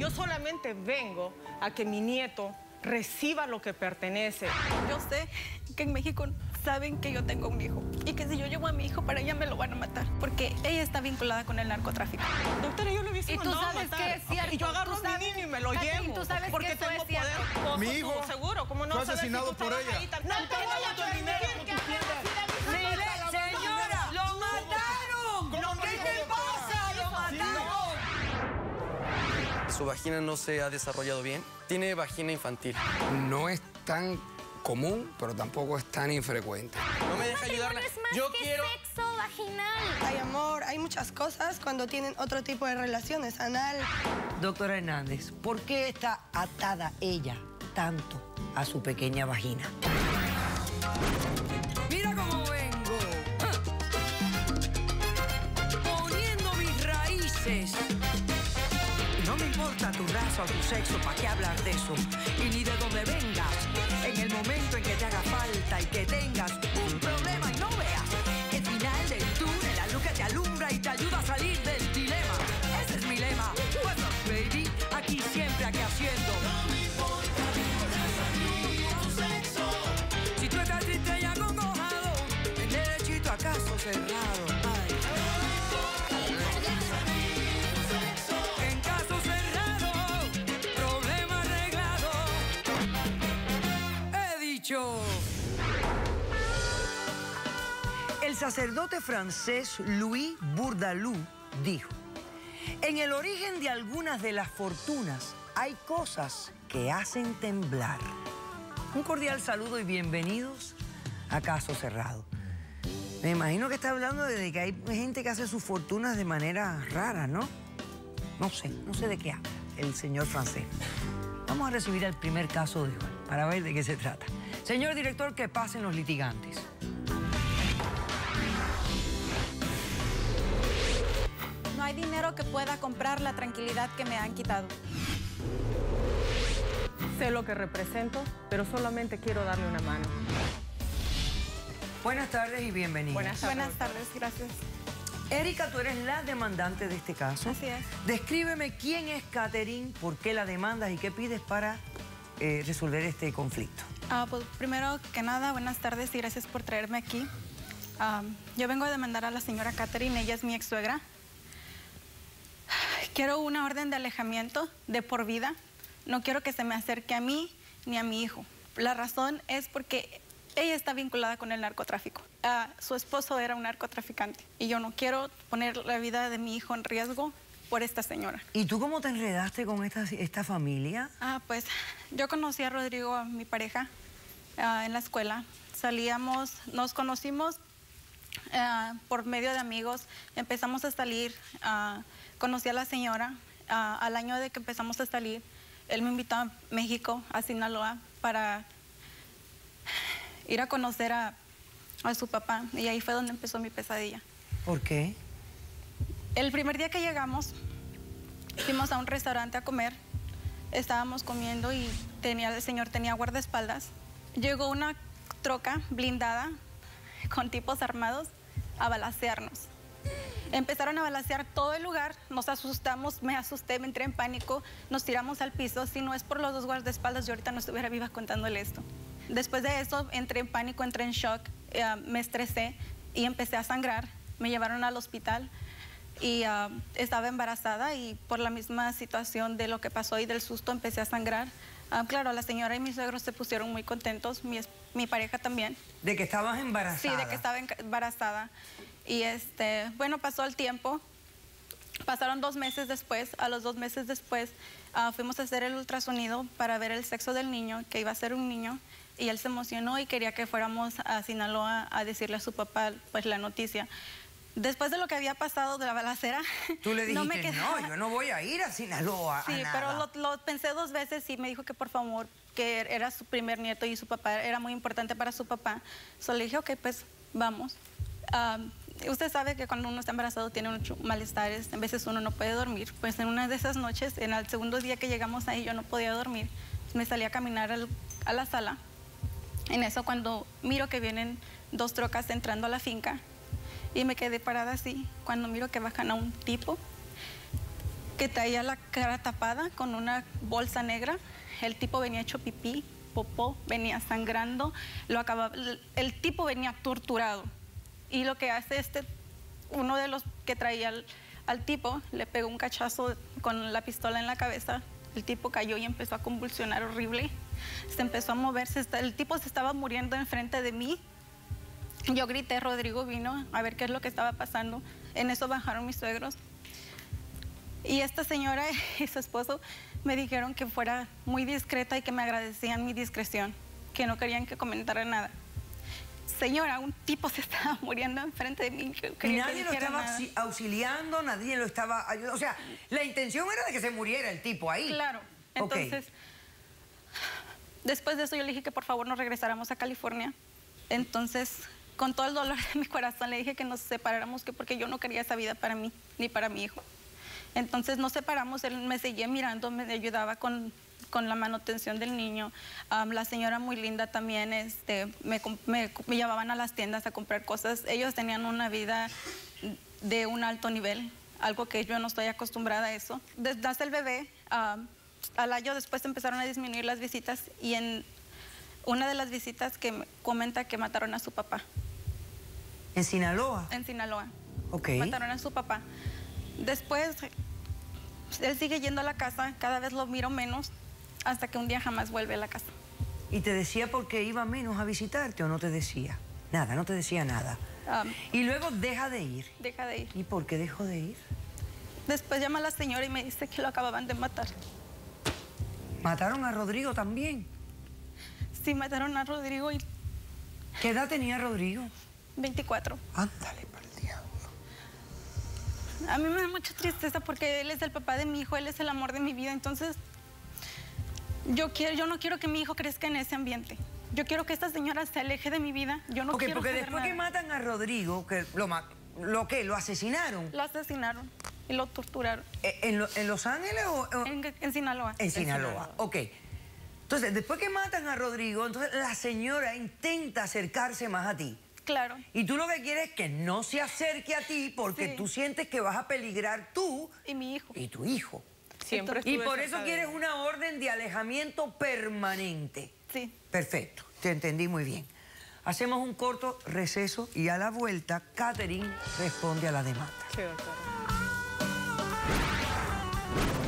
Yo solamente vengo a que mi nieto reciba lo que pertenece. Yo sé que en México saben que yo tengo un hijo y que si yo llevo a mi hijo para allá me lo van a matar porque ella está vinculada con el narcotráfico. Doctora, yo lo hubiese mandado a matar. Y tú sabes que es cierto. Y yo agarro a mi niño y me lo llevo. Tú sabes porque que eso tengo es cierto. poder. Mi hijo seguro, ¿cómo no fue sabes asesinado si tú por trabajas ella. ahí tan- No te voy a permitir que hagas. Señora, lo mataron. ¿Qué te pasa? Lo mataron. Su vagina no se ha desarrollado bien. Tiene vagina infantil. No es tan común, pero tampoco es tan infrecuente. No me deja ayudarla. Es más Yo que quiero... sexo vaginal. Hay amor, hay muchas cosas cuando tienen otro tipo de relaciones, anal. Doctora Hernández, ¿por qué está atada ella tanto a su pequeña vagina? Mira cómo vengo. Poniendo mis raíces. No me importa tu raza o tu sexo, ¿para qué hablar de eso? Y ni de dónde vengas. En el momento en que te haga falta y que tengas un problema y no veas el final del túnel, la luz que te alumbra y te ayuda a salir del dilema. Ese es mi lema. What's up, baby? Aquí siempre, aquí haciendo. No me importa tu sexo. Si tú estás triste y acongojado, el derechito a caso cerrado. Ay. En caso cerrado, problema arreglado. He dicho. El sacerdote francés Louis Bourdaloue dijo: en el origen de algunas de las fortunas hay cosas que hacen temblar. Un cordial saludo y bienvenidos a Caso Cerrado. Me imagino que está hablando de que hay gente que hace sus fortunas de manera rara, ¿no? No sé de qué habla el señor francés. Vamos a recibir el primer caso de hoy para ver de qué se trata. Señor director, que pasen los litigantes. No hay dinero que pueda comprar la tranquilidad que me han quitado. Sé lo que represento, pero solamente quiero darle una mano. Buenas tardes y bienvenidos. Buenas tardes. Buenas tardes, gracias. Erika, tú eres la demandante de este caso. Así es. Descríbeme quién es Catherine, por qué la demandas y qué pides para resolver este conflicto. Pues primero que nada, buenas tardes y gracias por traerme aquí. Yo vengo a demandar a la señora Catherine, ella es mi ex suegra. Quiero una orden de alejamiento de por vida. No quiero que se me acerque a mí ni a mi hijo. La razón es porque ella está vinculada con el narcotráfico. Su esposo era un narcotraficante y yo no quiero poner la vida de mi hijo en riesgo por esta señora. ¿Y tú cómo te enredaste con esta familia? Pues yo conocí a Rodrigo, mi pareja, en la escuela. Nos conocimos por medio de amigos, empezamos a salir, conocí a la señora. Al año de que empezamos a salir, él me invitó a México, a Sinaloa, para ir a conocer a su papá. Y ahí fue donde empezó mi pesadilla. ¿Por qué? El primer día que llegamos, fuimos a un restaurante a comer. Estábamos comiendo y el señor tenía guardaespaldas. Llegó una troca blindada con tipos armados a balacearnos. Empezaron a balacear todo el lugar, nos asustamos, me asusté, me entré en pánico, nos tiramos al piso. Si no es por los dos guardaespaldas, yo ahorita no estuviera viva contándole esto. Después de eso, entré en pánico, entré en shock, me estresé y empecé a sangrar. Me llevaron al hospital y estaba embarazada y por la misma situación de lo que pasó y del susto empecé a sangrar. Claro, la señora y mis suegros se pusieron muy contentos, mi pareja también. ¿De que estabas embarazada? Sí, de que estaba embarazada. Y bueno, pasó el tiempo. Pasaron 2 meses después. A los 2 meses después fuimos a hacer el ultrasonido para ver el sexo del niño, que iba a ser un niño. Y él se emocionó y quería que fuéramos a Sinaloa a decirle a su papá pues la noticia. Después de lo que había pasado de la balacera... Tú le dijiste, no, yo no voy a ir a Sinaloa. Sí, pero lo pensé 2 veces y me dijo que por favor, que era su primer nieto y su papá era muy importante para su papá. Solo le dije, ok, pues vamos. Usted sabe que cuando uno está embarazado tiene muchos malestares, a veces uno no puede dormir. Pues en una de esas noches, en el segundo día que llegamos ahí, yo no podía dormir. Me salí a caminar a la sala. En eso, cuando miro que vienen 2 trocas entrando a la finca, y me quedé parada así, cuando miro que bajan a un tipo. que traía la cara tapada con una bolsa negra. El tipo venía hecho pipí, popó, venía sangrando, el tipo venía torturado. Y lo que hace uno de los que traía al tipo, le pegó un cachazo con la pistola en la cabeza. El tipo cayó y empezó a convulsionar horrible. Se empezó a moverse, el tipo se estaba muriendo enfrente de mí. Yo grité, Rodrigo vino a ver qué es lo que estaba pasando. En eso bajaron mis suegros. Y esta señora y su esposo me dijeron que fuera muy discreta y que me agradecían mi discreción, que no querían que comentara nada. Señora, un tipo se estaba muriendo enfrente de mí. Y nadie lo estaba auxiliando, nadie lo estaba ayudando. O sea, la intención era de que se muriera el tipo ahí. Claro. Entonces, después de eso yo le dije que por favor nos regresáramos a California. Entonces, con todo el dolor de mi corazón, le dije que nos separáramos, que porque yo no quería esa vida para mí, ni para mi hijo. Entonces nos separamos, él me seguía mirando, me ayudaba con la manutención del niño. La señora muy linda también, me llevaban a las tiendas a comprar cosas. Ellos tenían una vida de un alto nivel, algo que yo no estoy acostumbrada a eso. Desde nace el bebé, al año después empezaron a disminuir las visitas y en una de las visitas que me comenta que mataron a su papá. ¿En Sinaloa? En Sinaloa. Ok. Mataron a su papá. Después, él sigue yendo a la casa, cada vez lo miro menos, hasta que un día jamás vuelve a la casa. ¿Y te decía por qué iba menos a visitarte o no te decía? Nada, no te decía nada. Y luego deja de ir. Deja de ir. ¿Y por qué dejó de ir? Después llama a la señora y me dice que lo acababan de matar. ¿Mataron a Rodrigo también? Sí, mataron a Rodrigo y... ¿Qué edad tenía Rodrigo? 24. Ándale, para el diablo. A mí me da mucha tristeza porque él es el papá de mi hijo, él es el amor de mi vida, entonces yo no quiero que mi hijo crezca en ese ambiente. Yo quiero que esta señora se aleje de mi vida. Yo no quiero porque saber después nada. que matan a Rodrigo, que ¿lo asesinaron? Lo asesinaron y lo torturaron. ¿En Los Ángeles o...? En Sinaloa. En Sinaloa, ok. Entonces, después que matan a Rodrigo, entonces la señora intenta acercarse más a ti. Claro. Y tú lo que quieres es que no se acerque a ti porque tú sientes que vas a peligrar tú y mi hijo. Y tu hijo. Siempre y por eso quieres una orden de alejamiento permanente. Sí. Perfecto, te entendí muy bien. Hacemos un corto receso y a la vuelta, Catherine responde a la demanda.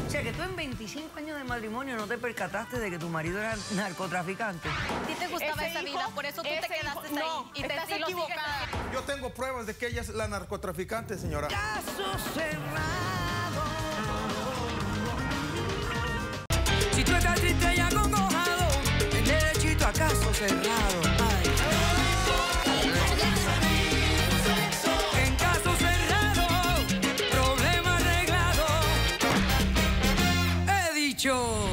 O sea, que tú en 25 años de matrimonio no te percataste de que tu marido era narcotraficante. A ti te gustaba Ese esa hijo, vida, por eso tú te ese quedaste hijo, ahí. no, Y estás lo sigues equivocada. haciendo. Yo tengo pruebas de que ella es la narcotraficante, señora. Caso cerrado. Si tú estás triste y acongojado, ven derechito a caso cerrado. Ay. En caso cerrado, problema arreglado. He dicho.